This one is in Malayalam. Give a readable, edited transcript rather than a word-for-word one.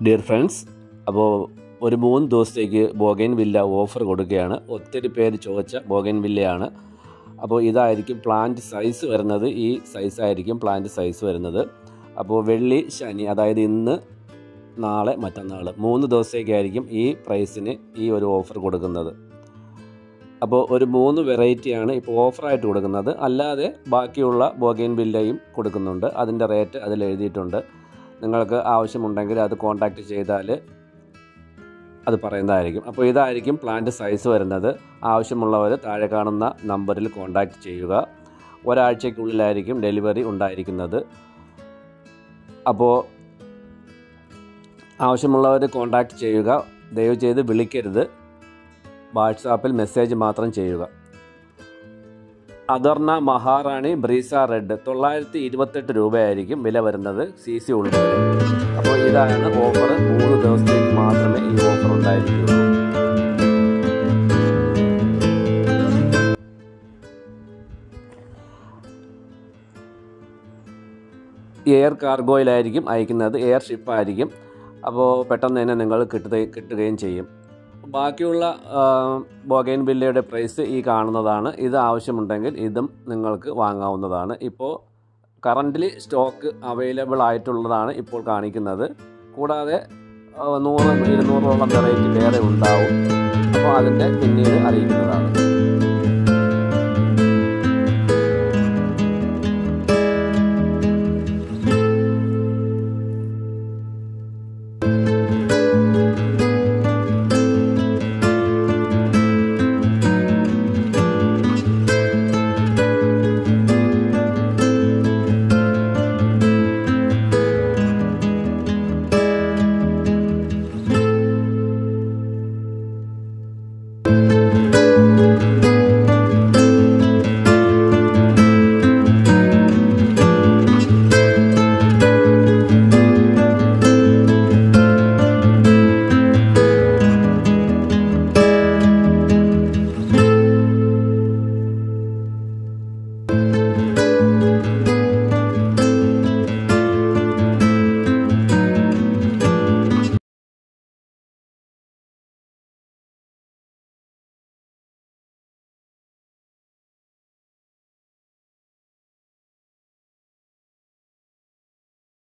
ഡിയർ ഫ്രണ്ട്സ്, അപ്പോൾ ഒരു 3 ദിവസത്തേക്ക് ബോഗൈൻവില്ല ഓഫർ കൊടുക്കുകയാണ്. ഒത്തിരി പേര് ചോദിച്ച ബോഗൈൻവില്ലയാണ്. അപ്പോൾ ഇതായിരിക്കും പ്ലാന്റ് സൈസ് വരുന്നത്. ഈ സൈസായിരിക്കും പ്ലാന്റ് സൈസ് വരുന്നത്. അപ്പോൾ വെള്ളി, ശനി, അതായത് ഇന്ന്, നാളെ, മറ്റന്നാൾ 3 ദിവസത്തേക്കായിരിക്കും ഈ പ്രൈസിന് ഈ ഒരു ഓഫർ കൊടുക്കുന്നത്. അപ്പോൾ ഒരു 3 വെറൈറ്റിയാണ് ഇപ്പോൾ ഓഫറായിട്ട് കൊടുക്കുന്നത്. അല്ലാതെ ബാക്കിയുള്ള ബോഗൈൻവില്ലയും കൊടുക്കുന്നുണ്ട്. അതിൻ്റെ റേറ്റ് അതിൽ എഴുതിയിട്ടുണ്ട്. നിങ്ങൾക്ക് ആവശ്യമുണ്ടെങ്കിൽ അത് കോൺടാക്റ്റ് ചെയ്താൽ അത് പറയുന്നതായിരിക്കും. അപ്പോൾ ഇതായിരിക്കും പ്ലാന്റ് സൈസ് വരുന്നത്. ആവശ്യമുള്ളവർ താഴെ കാണുന്ന നമ്പറിൽ കോൺടാക്റ്റ് ചെയ്യുക. ഒരാഴ്ചയ്ക്കുള്ളിലായിരിക്കും ഡെലിവറി ഉണ്ടായിരിക്കുന്നത്. അപ്പോൾ ആവശ്യമുള്ളവർ കോൺടാക്റ്റ് ചെയ്യുക. ദയവ് ചെയ്ത് വിളിക്കരുത്, വാട്സാപ്പിൽ മെസ്സേജ് മാത്രം ചെയ്യുക. അദർണ മഹാറാണി ബ്രീസ റെഡ് 928 രൂപയായിരിക്കും വില വരുന്നത്, CC ഉൾപ്പെടെ. അപ്പോൾ ഇതാണ് ഓഫർ. 3 ദിവസത്തേക്ക് മാത്രമേ ഈ ഓഫർ ഉണ്ടായിരിക്കുള്ളൂ. എയർ കാർഗോയിലായിരിക്കും അയക്കുന്നത്, എയർ ഷിപ്പായിരിക്കും. അപ്പോൾ പെട്ടെന്ന് തന്നെ നിങ്ങൾ കിട്ടുകയും ചെയ്യും. ബാക്കിയുള്ള ബോഗൈൻവില്ലയുടെ പ്രൈസ് ഈ കാണുന്നതാണ്. ഇത് ആവശ്യമുണ്ടെങ്കിൽ ഇതും നിങ്ങൾക്ക് വാങ്ങാവുന്നതാണ്. ഇപ്പോൾ കറൻ്റ്ലി സ്റ്റോക്ക് അവൈലബിൾ ആയിട്ടുള്ളതാണ് ഇപ്പോൾ കാണിക്കുന്നത്. കൂടാതെ 100-200ഓളം വെറൈറ്റി വേറെ ഉണ്ടാവും. അപ്പോൾ അതിൻ്റെ പിന്നീട് അറിയിക്കുന്നതാണ്.